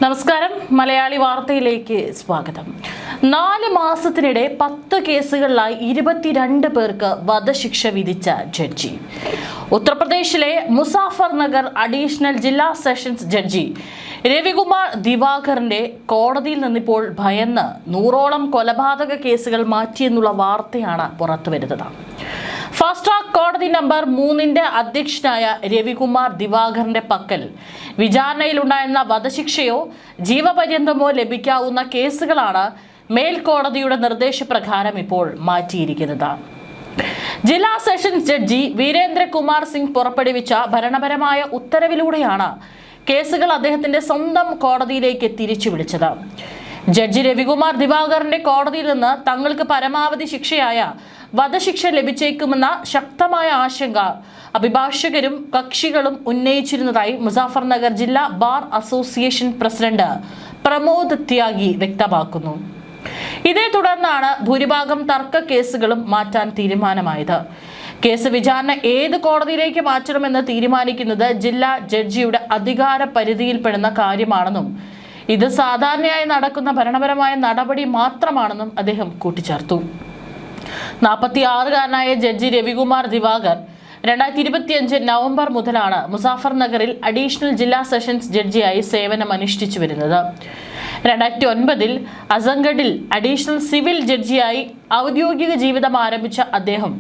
നമസ്കാരം, മലയാളി വാർത്തയിലേക്ക് സ്വാഗതം. 4 മാസത്തിനിടെ 10 കേസുകളിലായി 22 പേർക്ക് വധശിക്ഷ വിധിച്ച ജഡ്ജി. ഉത്തർപ്രദേശിലെ മുസാഫർ നഗർ അഡീഷണൽ ജില്ലാ സെഷൻസ് ജഡ്ജി രവികുമാർ ദിവാകറിന്റെ കോടതിയിൽ നിന്നിപ്പോൾ ഭയന്ന് 100ഓളം കൊലപാതക കേസുകൾ മാറ്റിയെന്നുള്ള വാർത്തയാണ് പുറത്തുവരുന്നത്. ഫാസ്റ്റ് ട്രാക്ക് കോടതി നമ്പർ 3 അധ്യക്ഷനായ രവികുമാർ ദിവാകറിന്റെ പക്കൽ വിചാരണയിലുണ്ടായിരുന്ന വധശിക്ഷയോ ജീവപര്യന്തമോ ലഭിക്കാവുന്ന കേസുകളാണ് മേൽക്കോടതിയുടെ നിർദ്ദേശപ്രകാരം ഇപ്പോൾ മാറ്റിയിരിക്കുന്നത്. ജില്ലാ സെഷൻസ് ജഡ്ജി വീരേന്ദ്രകുമാർ സിംഗ് പുറപ്പെടുവിച്ച ഭരണപരമായ ഉത്തരവിലൂടെയാണ് കേസുകൾ അദ്ദേഹത്തിന്റെ സ്വന്തം കോടതിയിലേക്ക് തിരിച്ചു വിളിച്ചത്. ജഡ്ജി രവികുമാർ ദിവാകറിന്റെ കോടതിയിൽ നിന്ന് തങ്ങൾക്ക് പരമാവധി ശിക്ഷയായ വധശിക്ഷ ലഭിച്ചേക്കുമെന്ന ശക്തമായ ആശങ്ക അഭിഭാഷകരും കക്ഷികളും ഉന്നയിച്ചിരുന്നതായി മുസാഫർ നഗർ ജില്ലാ ബാർ അസോസിയേഷൻ പ്രസിഡന്റ് പ്രമോദ് ത്യാഗി വ്യക്തമാക്കുന്നു. ഇതേ തുടർന്നാണ് ഭൂരിഭാഗം തർക്ക കേസുകളും മാറ്റാൻ തീരുമാനമായത്. കേസ് വിചാരണ ഏത് കോടതിയിലേക്ക് മാറ്റണമെന്ന് തീരുമാനിക്കുന്നത് ജില്ലാ ജഡ്ജിയുടെ അധികാര പരിധിയിൽപ്പെടുന്ന കാര്യമാണെന്നും ഇത് സാധാരണയായി നടക്കുന്ന ഭരണപരമായ നടപടി മാത്രമാണെന്നും അദ്ദേഹം കൂട്ടിച്ചേർത്തു. 46-കാരനായ ജഡ്ജി രവികുമാർ ദിവാകർ 2025 നവംബർ മുതലാണ് മുസാഫർ നഗറിൽ അഡീഷണൽ ജില്ലാ സെഷൻസ് ജഡ്ജിയായി സേവനമനുഷ്ഠിച്ചു വരുന്നത്. 2009 അസംഗഡിൽ അഡീഷണൽ സിവിൽ ജഡ്ജിയായി ഔദ്യോഗിക ജീവിതം ആരംഭിച്ച അദ്ദേഹം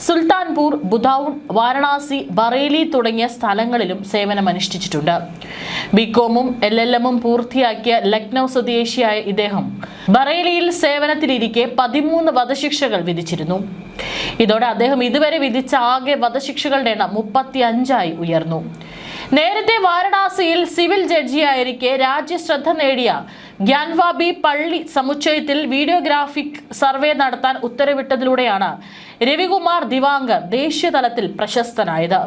സുൽത്താൻപൂർ, ബുധൌൺ, വാരണാസി, ബറേലി തുടങ്ങിയ സ്ഥലങ്ങളിലും സേവനമനുഷ്ഠിച്ചിട്ടുണ്ട്. ബികോമും LLM-ഉം പൂർത്തിയാക്കിയ ലക്നൗ സ്വദേശിയായ ഇദ്ദേഹം ബറേലിയിൽ സേവനത്തിലിരിക്കെ 13 വധശിക്ഷകൾ വിധിച്ചിരുന്നു. ഇതോടെ അദ്ദേഹം ഇതുവരെ വിധിച്ച ആകെ വധശിക്ഷകളുടെ എണ്ണം 35 ഉയർന്നു. നേരത്തെ വാരണാസിയിൽ സിവിൽ ജഡ്ജിയായിരിക്കെ രാജ്യശ്രദ്ധ നേടിയ ഗ്യാൻവാബി പള്ളി സമുച്ചയത്തിൽ വീഡിയോഗ്രാഫിക് സർവേ നടത്താൻ ഉത്തരവിട്ടതിലൂടെയാണ് രവികുമാർ ദിവാകർ ദേശീയ തലത്തിൽ പ്രശസ്തനായത്.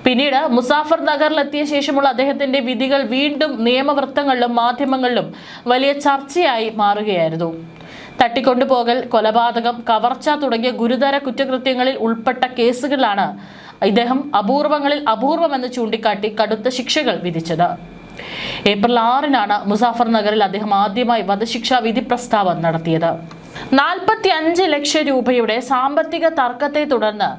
പിന്നീട് മുസാഫർ നഗറിലെത്തിയ ശേഷമുള്ള അദ്ദേഹത്തിന്റെ വിധികൾ വീണ്ടും നിയമവൃത്തങ്ങളിലും മാധ്യമങ്ങളിലും വലിയ ചർച്ചയായി മാറുകയായിരുന്നു. തട്ടിക്കൊണ്ടുപോകൽ, കൊലപാതകം, കവർച്ച തുടങ്ങിയ ഗുരുതര കുറ്റകൃത്യങ്ങളിൽ ഉൾപ്പെട്ട കേസുകളിലാണ് ഇദ്ദേഹം അപൂർവങ്ങളിൽ അപൂർവമെന്ന് ചൂണ്ടിക്കാട്ടി കടുത്ത ശിക്ഷകൾ വിധിച്ചത്. ഏപ്രിൽ 6-നാണ് മുസാഫർ നഗറിൽ അദ്ദേഹം ആദ്യമായി വധശിക്ഷാ വിധി പ്രസ്താവം നടത്തിയത്. 45 ലക്ഷം രൂപയുടെ സാമ്പത്തിക തർക്കത്തെ തുടർന്ന്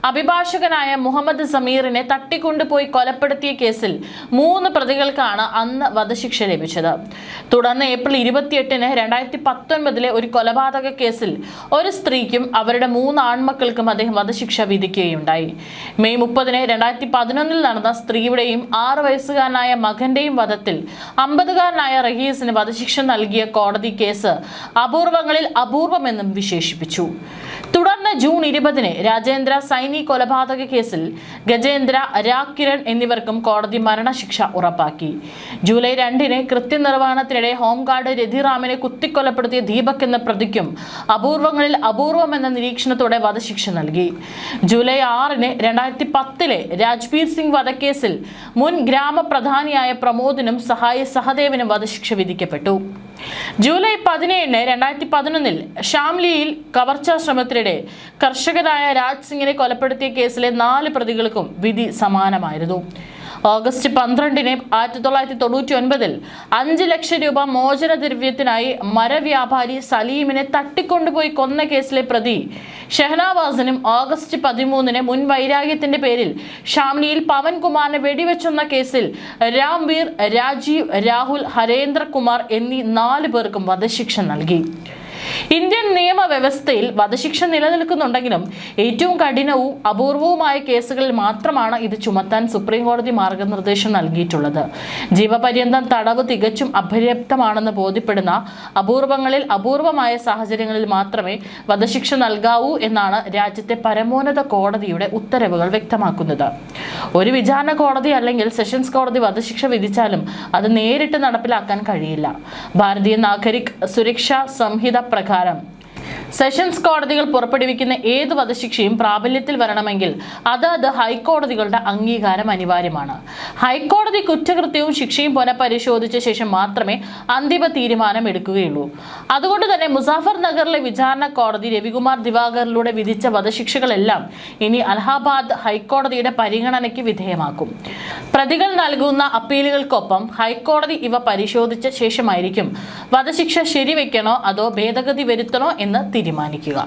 അഭിഭാഷകനായ മുഹമ്മദ് സമീറിനെ തട്ടിക്കൊണ്ടുപോയി കൊലപ്പെടുത്തിയ കേസിൽ 3 പ്രതികൾക്കാണ് അന്ന് വധശിക്ഷ ലഭിച്ചത്. തുടർന്ന് ഏപ്രിൽ 28-ന് 2019 ഒരു കൊലപാതക കേസിൽ ഒരു സ്ത്രീക്കും അവരുടെ 3 ആൺമക്കൾക്കും അദ്ദേഹം വധശിക്ഷ വിധിക്കുകയുണ്ടായി. മെയ് 30-ന് 2011 നടന്ന സ്ത്രീയുടെയും 6 വയസ്സുകാരനായ മകന്റെയും വധത്തിൽ 50-കാരനായ റഹീസിന് വധശിക്ഷ നൽകിയ കോടതി കേസ് അപൂർവങ്ങളിൽ അപൂർവമെന്നും വിശേഷിപ്പിച്ചു. തുടർന്ന് ജൂൺ 20-ന് രാജേന്ദ്ര സൈനി കൊലപാതക കേസിൽ ഗജേന്ദ്ര, രാക്കിരൺ എന്നിവർക്കും കോടതി മരണശിക്ഷ ഉറപ്പാക്കി. ജൂലൈ 2-ന് കൃത്യനിർവഹണത്തിനിടെ ഹോംഗാർഡ് രതിറാമിനെ കുത്തിക്കൊലപ്പെടുത്തിയ ദീപക് എന്ന പ്രതിക്കും അപൂർവങ്ങളിൽ അപൂർവമെന്ന നിരീക്ഷണത്തോടെ വധശിക്ഷ നൽകി. ജൂലൈ 6-ന് 2010-ലെ രാജ്ബീർ സിംഗ് വധക്കേസിൽ മുൻ ഗ്രാമപ്രധാനിയായ പ്രമോദിനും സഹായി സഹദേവിനും വധശിക്ഷ വിധിക്കപ്പെട്ടു. ജൂലൈ 17-ന് 2011 ഷാംലിയിൽ കവർച്ചാ ശ്രമത്തിനിടെ കർഷകനായ രാജ് സിംഗിനെ കൊലപ്പെടുത്തിയ കേസിലെ 4 പ്രതികൾക്കും വിധി സമാനമായിരുന്നു. ഓഗസ്റ്റ് 12-ന് 1999 5 ലക്ഷം രൂപ മോചനദ്രവ്യത്തിനായി മരവ്യാപാരി സലീമിനെ തട്ടിക്കൊണ്ടുപോയി കൊന്ന കേസിലെ പ്രതി ഷെഹനാവാസിനും ഓഗസ്റ്റ് 13-ന് മുൻ വൈരാഗ്യത്തിന്റെ പേരിൽ ഷാംലിയിൽ പവൻകുമാറിനെ വെടിവെച്ചെന്ന കേസിൽ രാംവീർ, രാജീവ്, രാഹുൽ, ഹരേന്ദ്ര കുമാർ എന്നീ 4 പേർക്കും വധശിക്ഷ നൽകി. ഇന്ത്യൻ നിയമവ്യവസ്ഥയിൽ വധശിക്ഷ നിലനിൽക്കുന്നുണ്ടെങ്കിലും ഏറ്റവും കഠിനവും അപൂർവവുമായ കേസുകളിൽ മാത്രമാണ് ഇത് ചുമത്താൻ സുപ്രീം കോടതി മാർഗനിർദ്ദേശം നൽകിയിട്ടുള്ളത്. ജീവപര്യന്തം തടവ് തികച്ചും അപര്യാപ്തമാണെന്ന് ബോധ്യപ്പെടുന്ന അപൂർവങ്ങളിൽ അപൂർവമായ സാഹചര്യങ്ങളിൽ മാത്രമേ വധശിക്ഷ നൽകാവൂ എന്നാണ് രാജ്യത്തെ പരമോന്നത കോടതിയുടെ ഉത്തരവുകൾ വ്യക്തമാക്കുന്നത്. ഒരു വിചാരണ കോടതി അല്ലെങ്കിൽ സെഷൻസ് കോടതി വധശിക്ഷ വിധിച്ചാലും അത് നേരിട്ട് നടപ്പിലാക്കാൻ കഴിയില്ല. ഭാരതീയ നാഗരിക് സുരക്ഷാ സംഹിത പ്രകാരം സെഷൻസ് കോടതികൾ പുറപ്പെടുവിക്കുന്ന ഏത് വധശിക്ഷയും പ്രാബല്യത്തിൽ വരണമെങ്കിൽ അത് ഹൈക്കോടതികളുടെ അംഗീകാരം അനിവാര്യമാണ്. ഹൈക്കോടതി കുറ്റകൃത്യവും ശിക്ഷയും പുനഃപരിശോധിച്ച ശേഷം മാത്രമേ അന്തിമ തീരുമാനം എടുക്കുകയുള്ളൂ. അതുകൊണ്ട് തന്നെ മുസാഫർ നഗറിലെ വിചാരണ കോടതി രവികുമാർ ദിവാകറിലൂടെ വിധിച്ച വധശിക്ഷകളെല്ലാം ഇനി അലഹാബാദ് ഹൈക്കോടതിയുടെ പരിഗണനയ്ക്ക് വിധേയമാക്കും. പ്രതികൾ നൽകുന്ന അപ്പീലുകൾക്കൊപ്പം ഹൈക്കോടതി ഇവ പരിശോധിച്ച ശേഷമായിരിക്കും വധശിക്ഷ ശരിവെക്കണോ അതോ ഭേദഗതി വരുത്തണോ എന്ന് തീരുമാനിക്കുക.